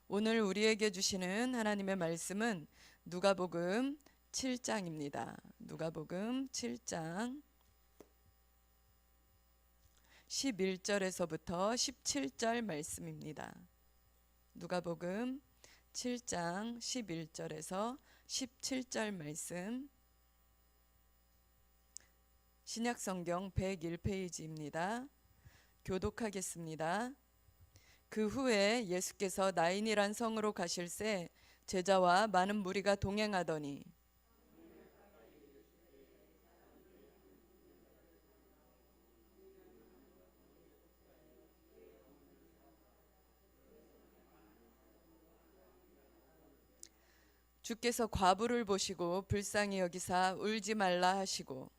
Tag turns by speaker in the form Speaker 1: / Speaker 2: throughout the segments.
Speaker 1: 오늘 우리에게 주시는 하나님의 말씀은 누가복음 7장입니다. 누가복음 7장 11절에서부터 17절 말씀입니다. 누가복음 7장 11절에서 17절 말씀, 신약성경 101페이지입니다. 교독하겠습니다. 그 후에 예수께서 나인이란 성으로 가실새 제자와 많은 무리가 동행하더니 주께서 과부를 보시고 불쌍히 여기사 울지 말라 하시고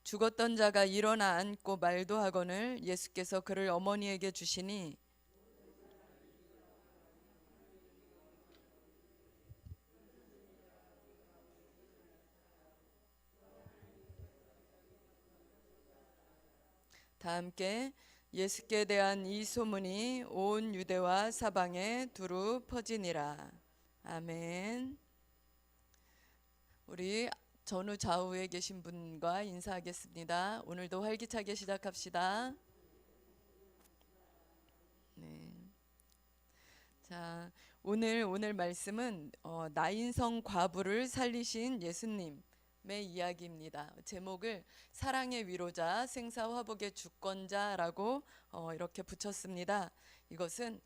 Speaker 1: 죽었던 자가 일어나 앉고 말도 하거늘 예수께서 그를 어머니에게 주시니 다 함께 예수께 대한 이 소문이 온 유대와 사방에 두루 퍼지니라. 아멘. 우리 전후 좌우에 계신 분과 인사하겠습니다. 오늘도 활기차게 시작합시다. 네. 자, 오늘 말씀은 나인성 과부를 살리신 예수님의 이야기입니다. 제목을 사랑의 위로자, 생사화복의 주권자라고 이렇게 붙였습니다. 이것은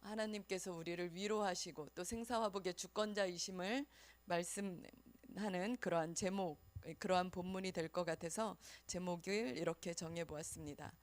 Speaker 1: 하나님께서 우리를 위로하시고 또 생사화복의 주권자이심을 말씀하는 그러한 제목, 그러한 본문이 될 것 같아서 제목을 이렇게 정해 보았습니다.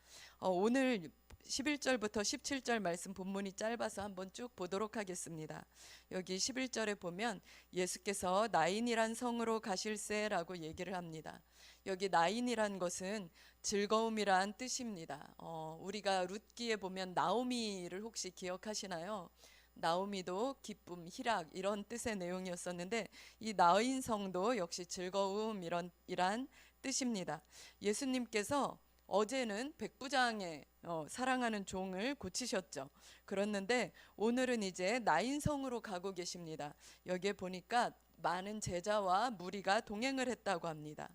Speaker 1: 오늘 11절부터 17절 말씀 본문이 짧아서 한번 쭉 보도록 하겠습니다. 여기 11절에 보면 예수께서 나인이란 성으로 가실새라고 얘기를 합니다. 여기 나인이란 것은 즐거움이란 뜻입니다. 우리가 룻기에 보면 나오미를 혹시 기억하시나요? 나오미도 기쁨, 희락 이런 뜻의 내용이었었는데 이 나인성도 역시 즐거움 이란 뜻입니다. 예수님께서 어제는 백부장의 사랑하는 종을 고치셨죠. 그랬는데 오늘은 이제 나인성으로 가고 계십니다. 여기에 보니까 많은 제자와 무리가 동행을 했다고 합니다.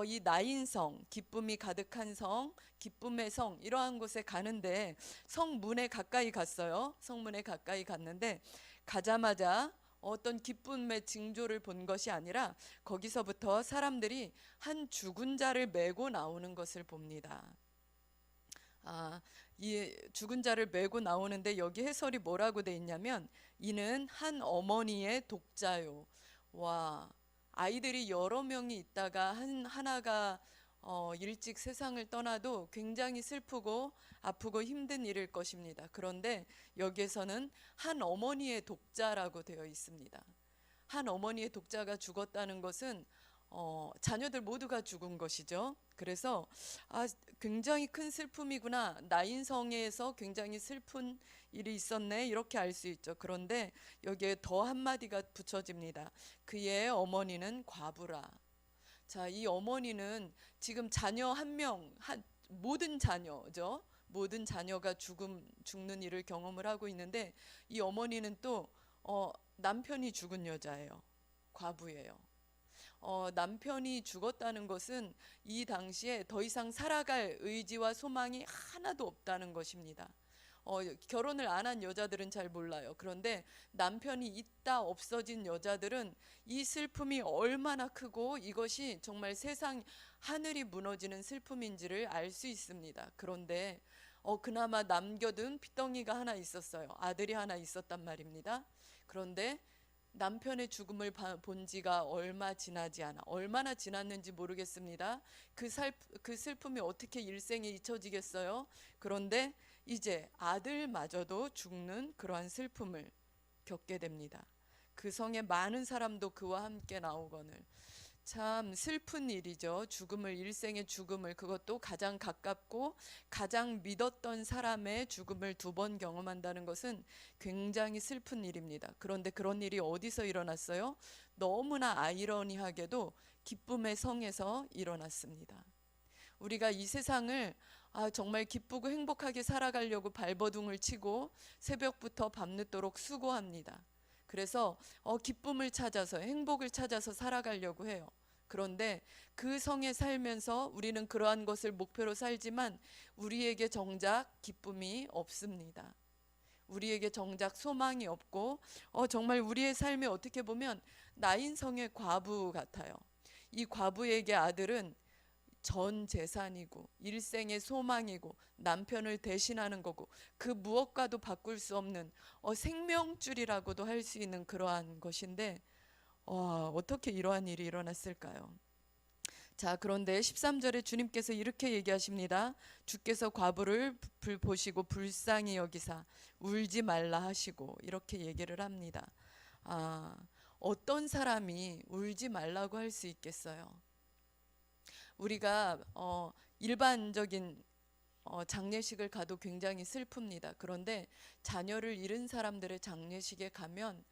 Speaker 1: 이 나인성, 기쁨이 가득한 성, 기쁨의 성 이러한 곳에 가는데 성문에 가까이 갔어요. 성문에 가까이 갔는데 가자마자 어떤 기쁨의 징조를 본 것이 아니라 거기서부터 사람들이 한 죽은 자를 메고 나오는 것을 봅니다. 이 죽은 자를 메고 나오는데 여기 해설이 뭐라고 돼 있냐면 이는 한 어머니의 독자요. 와, 아이들이 여러 명이 있다가 하나가 일찍 세상을 떠나도 굉장히 슬프고 아프고 힘든 일일 것입니다. 그런데 여기에서는 한 어머니의 독자라고 되어 있습니다. 한 어머니의 독자가 죽었다는 것은 자녀들 모두가 죽은 것이죠. 그래서 굉장히 큰 슬픔이구나. 나인성에서 굉장히 슬픈 일이 있었네. 이렇게 알 수 있죠. 그런데 여기에 더 한마디가 붙여집니다. 그의 어머니는 과부라. 자, 이 어머니는 지금 자녀 한 명, 모든 자녀죠. 모든 자녀가 죽는 일을 경험을 하고 있는데 이 어머니는 또 남편이 죽은 여자예요. 과부예요. 남편이 죽었다는 것은 이 당시에 더 이상 살아갈 의지와 소망이 하나도 없다는 것입니다. 결혼을 안 한 여자들은 잘 몰라요. 그런데 남편이 있다 없어진 여자들은 이 슬픔이 얼마나 크고 이것이 정말 세상 하늘이 무너지는 슬픔인지를 알 수 있습니다. 그런데 그나마 남겨둔 핏덩이가 하나 있었어요. 아들이 하나 있었단 말입니다. 그런데 남편의 죽음을 본 지가 얼마나 지났는지 모르겠습니다. 그 슬픔이 어떻게 일생에 잊혀지겠어요? 그런데 이제 아들마저도 죽는 그러한 슬픔을 겪게 됩니다. 그 성에 많은 사람도 그와 함께 나오거늘 참 슬픈 일이죠. 일생의 죽음을, 그것도 가장 가깝고 가장 믿었던 사람의 죽음을 두 번 경험한다는 것은 굉장히 슬픈 일입니다. 그런데 그런 일이 어디서 일어났어요? 너무나 아이러니하게도 기쁨의 성에서 일어났습니다. 우리가 이 세상을 정말 기쁘고 행복하게 살아가려고 발버둥을 치고 새벽부터 밤늦도록 수고합니다. 그래서 기쁨을 찾아서 행복을 찾아서 살아가려고 해요. 그런데 그 성에 살면서 우리는 그러한 것을 목표로 살지만 우리에게 정작 기쁨이 없습니다. 우리에게 정작 소망이 없고 정말 우리의 삶이 어떻게 보면 나인성의 과부 같아요. 이 과부에게 아들은 전 재산이고 일생의 소망이고 남편을 대신하는 거고 그 무엇과도 바꿀 수 없는 생명줄이라고도 할 수 있는 그러한 것인데 어떻게 이러한 일이 일어났을까요? 자, 그런데 13절에 주님께서 이렇게 얘기하십니다. 주께서 과부를 보시고 불쌍히 여기사 울지 말라 하시고 이렇게 얘기를 합니다. 어떤 사람이 울지 말라고 할 수 있겠어요? 우리가 일반적인 장례식을 가도 굉장히 슬픕니다. 그런데 자녀를 잃은 사람들의 장례식에 가면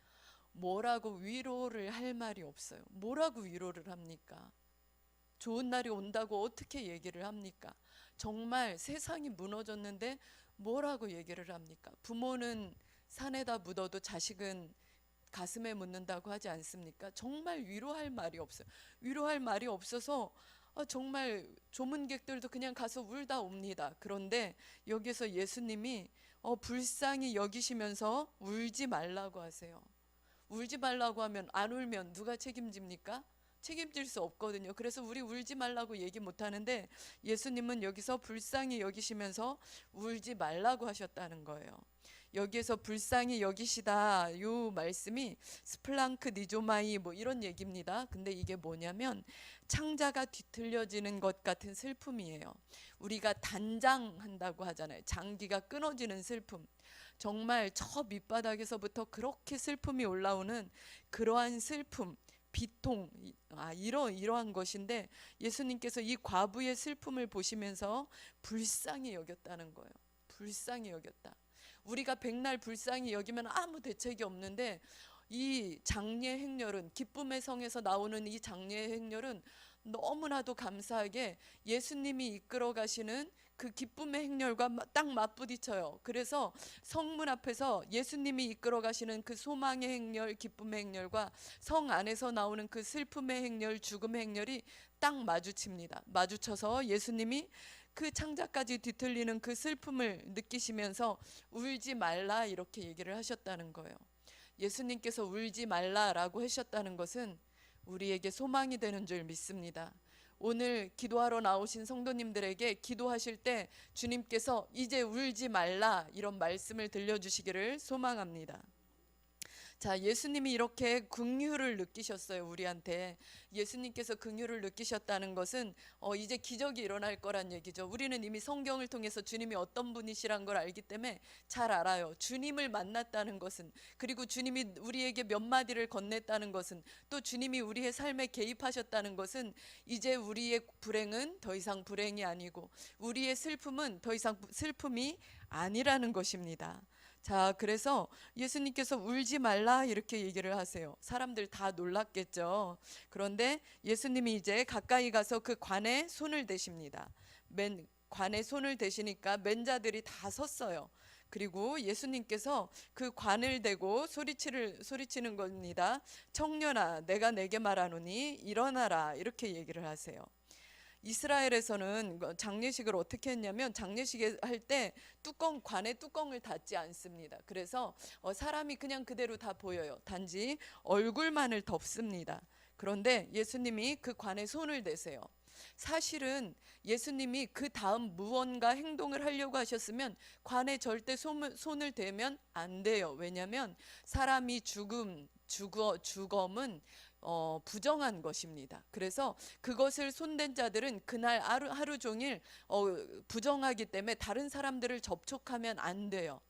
Speaker 1: 뭐라고 위로를 할 말이 없어요. 뭐라고 위로를 합니까? 좋은 날이 온다고 어떻게 얘기를 합니까? 정말 세상이 무너졌는데 뭐라고 얘기를 합니까? 부모는 산에다 묻어도 자식은 가슴에 묻는다고 하지 않습니까? 정말 위로할 말이 없어요. 위로할 말이 없어서 정말 조문객들도 그냥 가서 울다 옵니다. 그런데 여기서 예수님이 불쌍히 여기시면서 울지 말라고 하세요. 울지 말라고 하면 안 울면 누가 책임집니까? 책임질 수 없거든요. 그래서 우리 울지 말라고 얘기 못 하는데 예수님은 여기서 불쌍히 여기시면서 울지 말라고 하셨다는 거예요. 여기에서 불쌍히 여기시다 요 말씀이 스플랑크 니조마이 뭐 이런 얘기입니다. 근데 이게 뭐냐면 창자가 뒤틀려지는 것 같은 슬픔이에요. 우리가 단장한다고 하잖아요. 장기가 끊어지는 슬픔. 정말 저 밑바닥에서부터 그렇게 슬픔이 올라오는 그러한 슬픔, 비통, 이러한 것인데 예수님께서 이 과부의 슬픔을 보시면서 불쌍히 여겼다는 거예요. 불쌍히 여겼다. 우리가 백날 불쌍히 여기면 아무 대책이 없는데 이 장례 행렬은, 기쁨의 성에서 나오는 이 장례 행렬은 너무나도 감사하게 예수님이 이끌어 가시는 그 기쁨의 행렬과 딱 맞부딪혀요. 그래서 성문 앞에서 예수님이 이끌어 가시는 그 소망의 행렬, 기쁨의 행렬과 성 안에서 나오는 그 슬픔의 행렬, 죽음의 행렬이 딱 마주칩니다. 마주쳐서 예수님이 그 창자까지 뒤틀리는 그 슬픔을 느끼시면서 울지 말라 이렇게 얘기를 하셨다는 거예요. 예수님께서 울지 말라라고 하셨다는 것은 우리에게 소망이 되는 줄 믿습니다. 오늘 기도하러 나오신 성도님들에게 기도하실 때 주님께서 이제 울지 말라 이런 말씀을 들려주시기를 소망합니다. 자, 예수님이 이렇게 긍휼을 느끼셨어요. 우리한테 예수님께서 긍휼을 느끼셨다는 것은 이제 기적이 일어날 거란 얘기죠. 우리는 이미 성경을 통해서 주님이 어떤 분이시란 걸 알기 때문에 잘 알아요. 주님을 만났다는 것은, 그리고 주님이 우리에게 몇 마디를 건넸다는 것은, 또 주님이 우리의 삶에 개입하셨다는 것은 이제 우리의 불행은 더 이상 불행이 아니고 우리의 슬픔은 더 이상 슬픔이 아니라는 것입니다. 자, 그래서 예수님께서 울지 말라 이렇게 얘기를 하세요. 사람들 다 놀랐겠죠. 그런데 예수님이 이제 가까이 가서 그 관에 손을 대십니다. 관에 손을 대시니까 맨자들이 다 섰어요. 그리고 예수님께서 그 관을 대고 소리치는 겁니다. 청년아, 내가 내게 말하노니 일어나라 이렇게 얘기를 하세요. 이스라엘에서는 장례식을 어떻게 했냐면 장례식에 할 때 관의 뚜껑을 닫지 않습니다. 그래서 사람이 그냥 그대로 다 보여요. 단지 얼굴만을 덮습니다. 그런데 예수님이 그 관에 손을 대세요. 사실은 예수님이 그 다음 무언가 행동을 하려고 하셨으면 관에 절대 손을 대면 안 돼요. 왜냐하면 사람이 죽음은 부정한 것입니다. 그래서 그것을 손댄 자들은 그날 하루 종일 부정하기 때문에 다른 사람들을 접촉하면 안 돼요.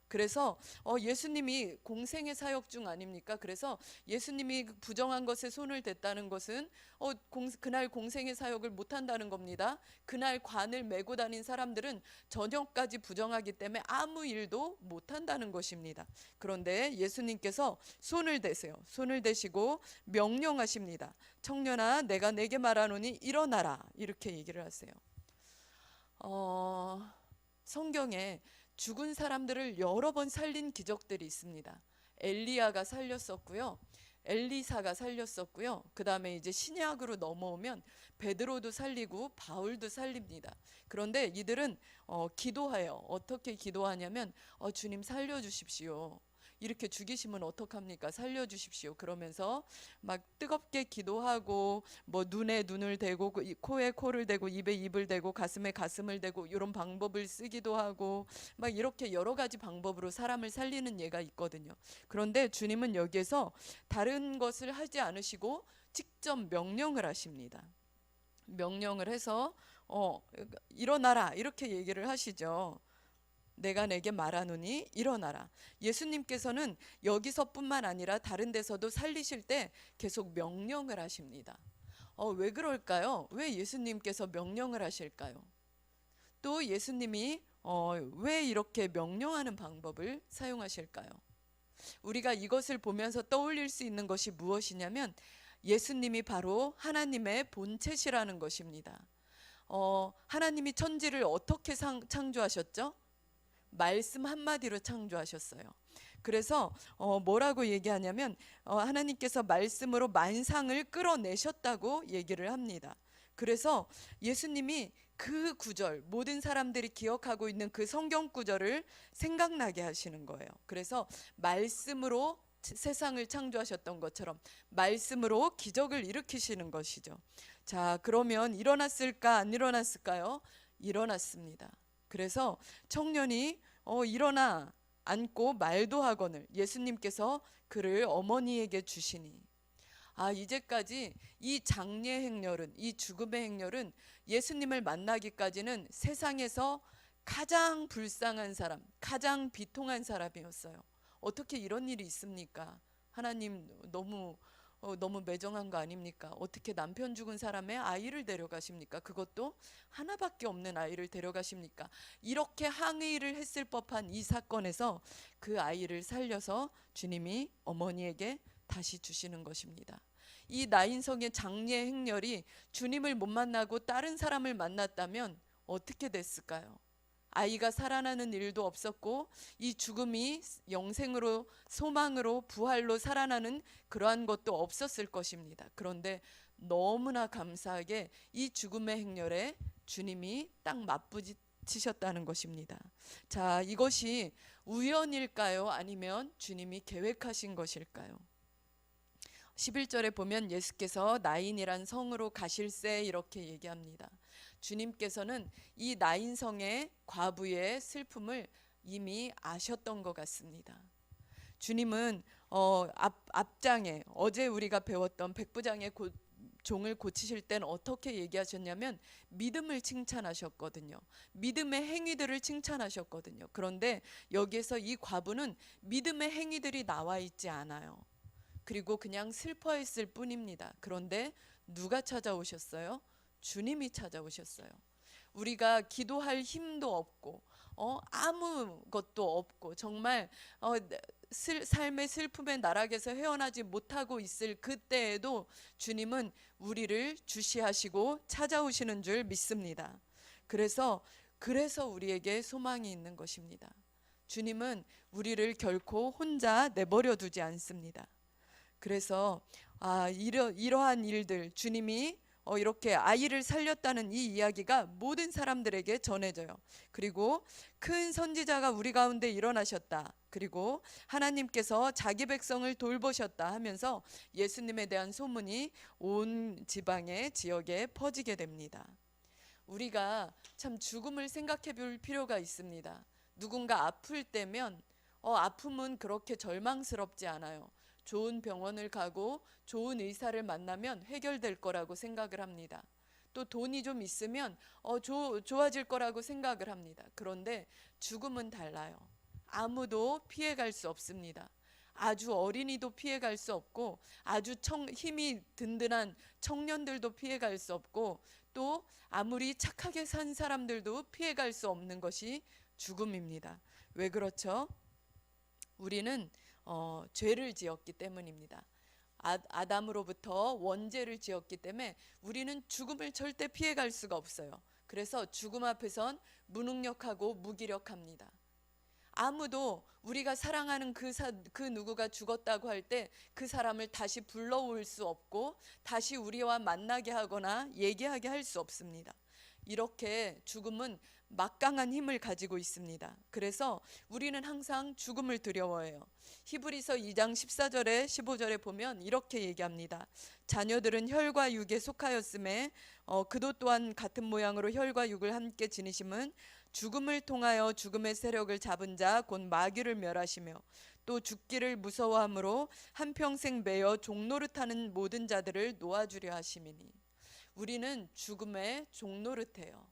Speaker 1: 그래서 예수님이 공생의 사역 중 아닙니까? 그래서 예수님이 부정한 것에 손을 댔다는 것은 그날 공생의 사역을 못한다는 겁니다. 그날 관을 메고 다닌 사람들은 저녁까지 부정하기 때문에 아무 일도 못한다는 것입니다. 그런데 예수님께서 손을 대세요. 손을 대시고 명령하십니다. 청년아, 내가 내게 말하노니 일어나라, 이렇게 얘기를 하세요. 성경에 죽은 사람들을 여러 번 살린 기적들이 있습니다. 엘리야가 살렸었고요, 엘리사가 살렸었고요, 그 다음에 이제 신약으로 넘어오면 베드로도 살리고 바울도 살립니다. 그런데 이들은 기도해요. 어떻게 기도하냐면 주님 살려주십시오. 이렇게 죽이시면 어떡합니까? 살려주십시오. 그러면서 막 뜨겁게 기도하고, 뭐 눈에 눈을 대고 코에 코를 대고 입에 입을 대고 가슴에 가슴을 대고 이런 방법을 쓰기도 하고, 막 이렇게 여러 가지 방법으로 사람을 살리는 예가 있거든요. 그런데 주님은 여기에서 다른 것을 하지 않으시고 직접 명령을 하십니다. 명령을 해서 일어나라, 이렇게 얘기를 하시죠. 내가 내게 말하노니 일어나라. 예수님께서는 여기서뿐만 아니라 다른 데서도 살리실 때 계속 명령을 하십니다. 왜 그럴까요? 왜 예수님께서 명령을 하실까요? 또 예수님이 왜 이렇게 명령하는 방법을 사용하실까요? 우리가 이것을 보면서 떠올릴 수 있는 것이 무엇이냐면 예수님이 바로 하나님의 본체시라는 것입니다. 하나님이 천지를 어떻게 창조하셨죠? 말씀 한마디로 창조하셨어요. 그래서 뭐라고 얘기하냐면 하나님께서 말씀으로 만상을 끌어내셨다고 얘기를 합니다. 그래서 예수님이 그 구절, 모든 사람들이 기억하고 있는 그 성경 구절을 생각나게 하시는 거예요. 그래서 말씀으로 세상을 창조하셨던 것처럼 말씀으로 기적을 일으키시는 것이죠. 자, 그러면 일어났을까 안 일어났을까요? 일어났습니다. 그래서 청년이 일어나 앉고 말도 하거늘 예수님께서 그를 어머니에게 주시니. 이제까지 이 장례 행렬은, 이 죽음의 행렬은 예수님을 만나기까지는 세상에서 가장 불쌍한 사람, 가장 비통한 사람이었어요. 어떻게 이런 일이 있습니까? 하나님 너무 매정한 거 아닙니까? 어떻게 남편 죽은 사람의 아이를 데려가십니까? 그것도 하나밖에 없는 아이를 데려가십니까? 이렇게 항의를 했을 법한 이 사건에서 그 아이를 살려서 주님이 어머니에게 다시 주시는 것입니다. 이 나인성의 장례 행렬이 주님을 못 만나고 다른 사람을 만났다면 어떻게 됐을까요? 아이가 살아나는 일도 없었고 이 죽음이 영생으로, 소망으로, 부활로 살아나는 그러한 것도 없었을 것입니다. 그런데 너무나 감사하게 이 죽음의 행렬에 주님이 딱 맞부딪히셨다는 것입니다. 자, 이것이 우연일까요? 아니면 주님이 계획하신 것일까요? 11절에 보면 예수께서 나인이란 성으로 가실새, 이렇게 얘기합니다. 주님께서는 이 나인성의 과부의 슬픔을 이미 아셨던 것 같습니다. 주님은 앞장에 어제 우리가 배웠던 백부장의 종을 고치실 때는 어떻게 얘기하셨냐면 믿음을 칭찬하셨거든요. 믿음의 행위들을 칭찬하셨거든요. 그런데 여기에서 이 과부는 믿음의 행위들이 나와 있지 않아요. 그리고 그냥 슬퍼했을 뿐입니다. 그런데 누가 찾아오셨어요? 주님이 찾아오셨어요. 우리가 기도할 힘도 없고 아무것도 없고 정말 삶의 슬픔의 나락에서 헤어나지 못하고 있을 그때에도 주님은 우리를 주시하시고 찾아오시는 줄 믿습니다. 그래서 우리에게 소망이 있는 것입니다. 주님은 우리를 결코 혼자 내버려 두지 않습니다. 그래서 이러한 일들, 주님이 이렇게 아이를 살렸다는 이 이야기가 모든 사람들에게 전해져요. 그리고 큰 선지자가 우리 가운데 일어나셨다, 그리고 하나님께서 자기 백성을 돌보셨다 하면서 예수님에 대한 소문이 온 지방의 지역에 퍼지게 됩니다. 우리가 참 죽음을 생각해 볼 필요가 있습니다. 누군가 아플 때면 아픔은 그렇게 절망스럽지 않아요. 좋은 병원을 가고 좋은 의사를 만나면 해결될 거라고 생각을 합니다. 또 돈이 좀 있으면 좋아질 거라고 생각을 합니다. 그런데 죽음은 달라요. 아무도 피해갈 수 없습니다. 아주 어린이도 피해갈 수 없고 아주 힘이 든든한 청년들도 피해갈 수 없고 또 아무리 착하게 산 사람들도 피해갈 수 없는 것이 죽음입니다. 왜 그렇죠? 우리는 죄를 지었기 때문입니다. 아담으로부터 원죄를 지었기 때문에 우리는 죽음을 절대 피해갈 수가 없어요. 그래서 죽음 앞에선 무능력하고 무기력합니다. 아무도 우리가 사랑하는 그 누구가 죽었다고 할 때 그 사람을 다시 불러올 수 없고 다시 우리와 만나게 하거나 얘기하게 할 수 없습니다. 이렇게 죽음은 막강한 힘을 가지고 있습니다. 그래서 우리는 항상 죽음을 두려워해요. 히브리서 2장 14절에 15절에 보면 이렇게 얘기합니다. 자녀들은 혈과 육에 속하였음에 그도 또한 같은 모양으로 혈과 육을 함께 지니심은 죽음을 통하여 죽음의 세력을 잡은 자 곧 마귀를 멸하시며 또 죽기를 무서워함으로 한평생 매여 종노릇하는 모든 자들을 놓아주려 하심이니. 우리는 죽음의 종노릇해요.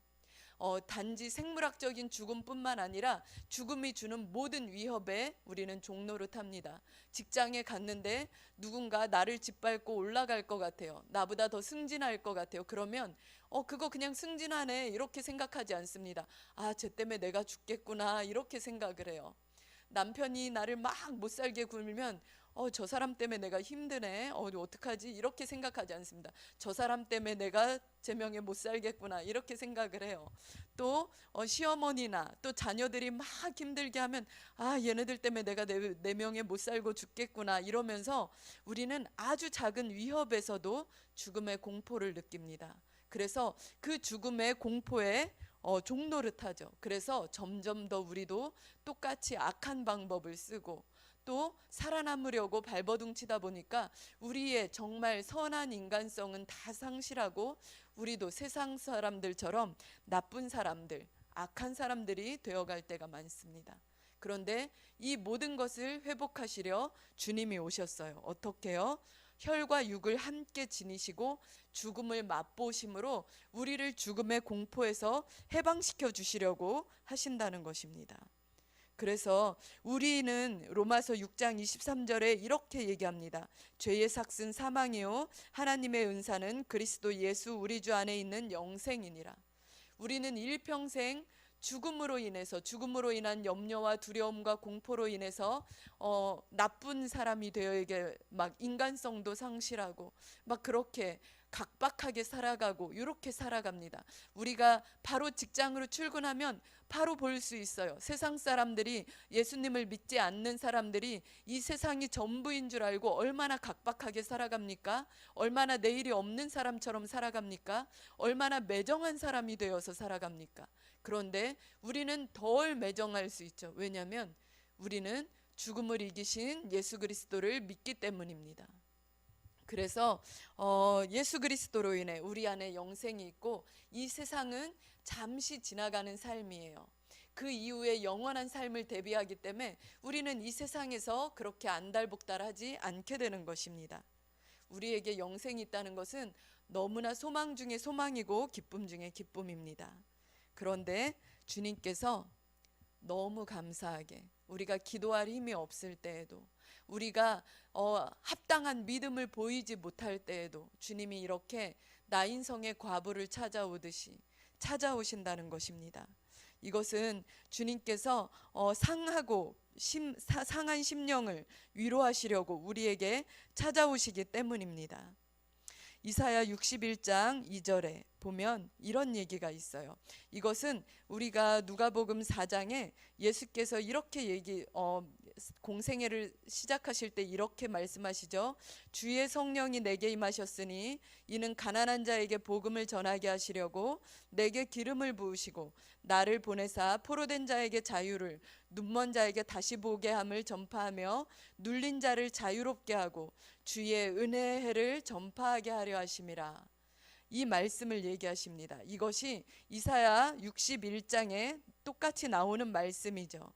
Speaker 1: 단지 생물학적인 죽음뿐만 아니라 죽음이 주는 모든 위협에 우리는 종노릇합니다. 직장에 갔는데 누군가 나를 짓밟고 올라갈 것 같아요. 나보다 더 승진할 것 같아요. 그러면 그거 그냥 승진하네 이렇게 생각하지 않습니다. 쟤 때문에 내가 죽겠구나 이렇게 생각을 해요. 남편이 나를 막 못살게 굴면 저 사람 때문에 내가 힘드네. 어떡하지? 이렇게 생각하지 않습니다. 저 사람 때문에 내가 제 명예 못 살겠구나. 이렇게 생각을 해요. 또 시어머니나 또 자녀들이 막 힘들게 하면 얘네들 때문에 내가 내 명예 못 살고 죽겠구나. 이러면서 우리는 아주 작은 위협에서도 죽음의 공포를 느낍니다. 그래서 그 죽음의 공포에 종노릇하죠. 그래서 점점 더 우리도 똑같이 악한 방법을 쓰고 또 살아남으려고 발버둥치다 보니까 우리의 정말 선한 인간성은 다 상실하고 우리도 세상 사람들처럼 나쁜 사람들, 악한 사람들이 되어갈 때가 많습니다. 그런데 이 모든 것을 회복하시려 주님이 오셨어요. 어떻게요? 혈과 육을 함께 지니시고 죽음을 맛보심으로 우리를 죽음의 공포에서 해방시켜 주시려고 하신다는 것입니다. 그래서 우리는 로마서 6장 23절에 이렇게 얘기합니다. 죄의 삭은 사망이요 하나님의 은사는 그리스도 예수 우리 주 안에 있는 영생이니라. 우리는 일평생 죽음으로 인한 염려와 두려움과 공포로 인해서 나쁜 사람이 되어에게 막 인간성도 상실하고 막 그렇게 각박하게 살아가고 이렇게 살아갑니다. 우리가 바로 직장으로 출근하면 바로 볼 수 있어요. 세상 사람들이, 예수님을 믿지 않는 사람들이 이 세상이 전부인 줄 알고 얼마나 각박하게 살아갑니까? 얼마나 내일이 없는 사람처럼 살아갑니까? 얼마나 매정한 사람이 되어서 살아갑니까? 그런데 우리는 덜 매정할 수 있죠. 왜냐하면 우리는 죽음을 이기신 예수 그리스도를 믿기 때문입니다. 그래서 예수 그리스도로 인해 우리 안에 영생이 있고 이 세상은 잠시 지나가는 삶이에요. 그 이후에 영원한 삶을 대비하기 때문에 우리는 이 세상에서 그렇게 안달복달하지 않게 되는 것입니다. 우리에게 영생이 있다는 것은 너무나 소망 중에 소망이고 기쁨 중에 기쁨입니다. 그런데 주님께서 너무 감사하게 우리가 기도할 힘이 없을 때에도, 우리가 합당한 믿음을 보이지 못할 때에도 주님이 이렇게 나인성의 과부를 찾아오듯이 찾아오신다는 것입니다. 이것은 주님께서 상한 심령을 위로하시려고 우리에게 찾아오시기 때문입니다. 이사야 61장 2절에 보면 이런 얘기가 있어요. 이것은 우리가 누가복음 4장에 예수께서 이렇게 공생애를 시작하실 때 이렇게 말씀하시죠. 주의 성령이 내게 임하셨으니 이는 가난한 자에게 복음을 전하게 하시려고 내게 기름을 부으시고 나를 보내사 포로된 자에게 자유를, 눈먼 자에게 다시 보게 함을 전파하며 눌린 자를 자유롭게 하고 주의 은혜의 해를 전파하게 하려 하심이라. 이 말씀을 얘기하십니다. 이것이 이사야 61장에 똑같이 나오는 말씀이죠.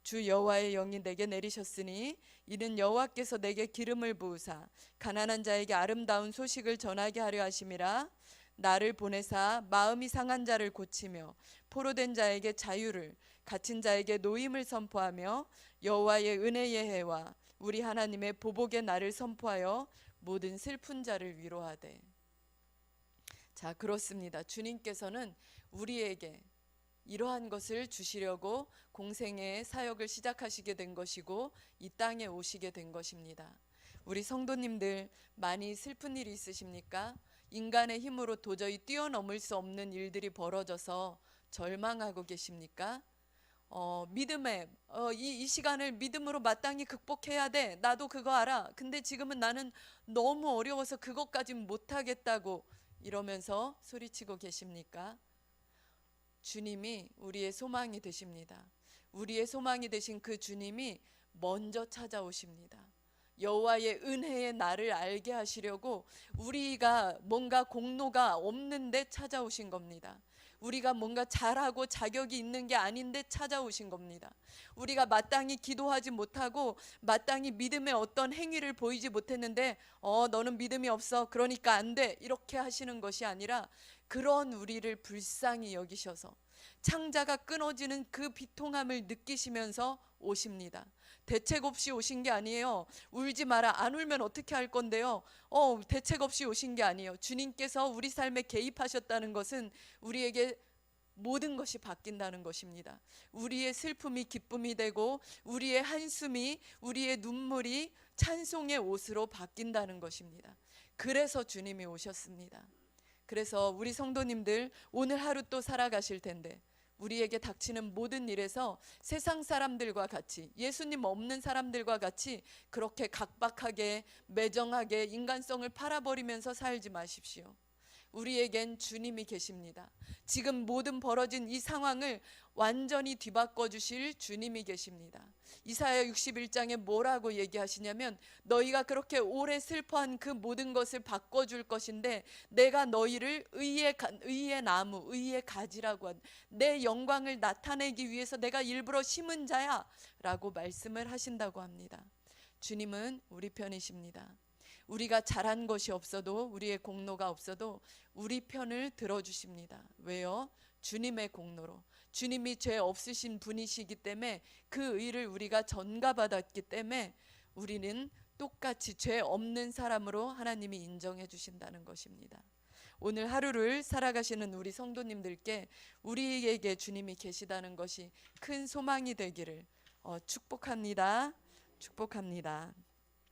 Speaker 1: 주 여호와의 영이 내게 내리셨으니 이는 여호와께서 내게 기름을 부으사 가난한 자에게 아름다운 소식을 전하게 하려 하심이라. 나를 보내사 마음이 상한 자를 고치며 포로된 자에게 자유를, 갇힌 자에게 노임을 선포하며 여호와의 은혜의 해와 우리 하나님의 보복의 날을 선포하여 모든 슬픈 자를 위로하되. 자, 그렇습니다. 주님께서는 우리에게 이러한 것을 주시려고 공생의 사역을 시작하시게 된 것이고 이 땅에 오시게 된 것입니다. 우리 성도님들 많이 슬픈 일이 있으십니까? 인간의 힘으로 도저히 뛰어넘을 수 없는 일들이 벌어져서 절망하고 계십니까? 믿음에 이 시간을 믿음으로 마땅히 극복해야 돼. 나도 그거 알아. 근데 지금은 나는 너무 어려워서 그것까진 못하겠다고 이러면서 소리치고 계십니까? 주님이 우리의 소망이 되십니다. 우리의 소망이 되신 그 주님이 먼저 찾아오십니다. 여호와의 은혜의 날을 알게 하시려고 우리가 뭔가 공로가 없는데 찾아오신 겁니다. 우리가 뭔가 잘하고 자격이 있는 게 아닌데 찾아오신 겁니다. 우리가 마땅히 기도하지 못하고 마땅히 믿음의 어떤 행위를 보이지 못했는데 너는 믿음이 없어 그러니까 안 돼 이렇게 하시는 것이 아니라 그런 우리를 불쌍히 여기셔서 창자가 끊어지는 그 비통함을 느끼시면서 오십니다. 대책 없이 오신 게 아니에요. 울지 마라. 안 울면 어떻게 할 건데요? 대책 없이 오신 게 아니에요. 주님께서 우리 삶에 개입하셨다는 것은 우리에게 모든 것이 바뀐다는 것입니다. 우리의 슬픔이 기쁨이 되고 우리의 한숨이 우리의 눈물이 찬송의 옷으로 바뀐다는 것입니다. 그래서 주님이 오셨습니다. 그래서 우리 성도님들 오늘 하루 또 살아가실 텐데 우리에게 닥치는 모든 일에서 세상 사람들과 같이 예수님 없는 사람들과 같이 그렇게 각박하게 매정하게 인간성을 팔아버리면서 살지 마십시오. 우리에겐 주님이 계십니다. 지금 모든 벌어진 이 상황을 완전히 뒤바꿔 주실 주님이 계십니다. 이사야 61장에 뭐라고 얘기하시냐면 너희가 그렇게 오래 슬퍼한 그 모든 것을 바꿔줄 것인데 내가 너희를 의의 나무, 의의 가지라고 내 영광을 나타내기 위해서 내가 일부러 심은 자야 라고 말씀을 하신다고 합니다. 주님은 우리 편이십니다. 우리가 잘한 것이 없어도 우리의 공로가 없어도 우리 편을 들어주십니다. 왜요? 주님의 공로로 주님이 죄 없으신 분이시기 때문에 그 의를 우리가 전가받았기 때문에 우리는 똑같이 죄 없는 사람으로 하나님이 인정해 주신다는 것입니다. 오늘 하루를 살아가시는 우리 성도님들께 우리에게 주님이 계시다는 것이 큰 소망이 되기를 축복합니다. 축복합니다.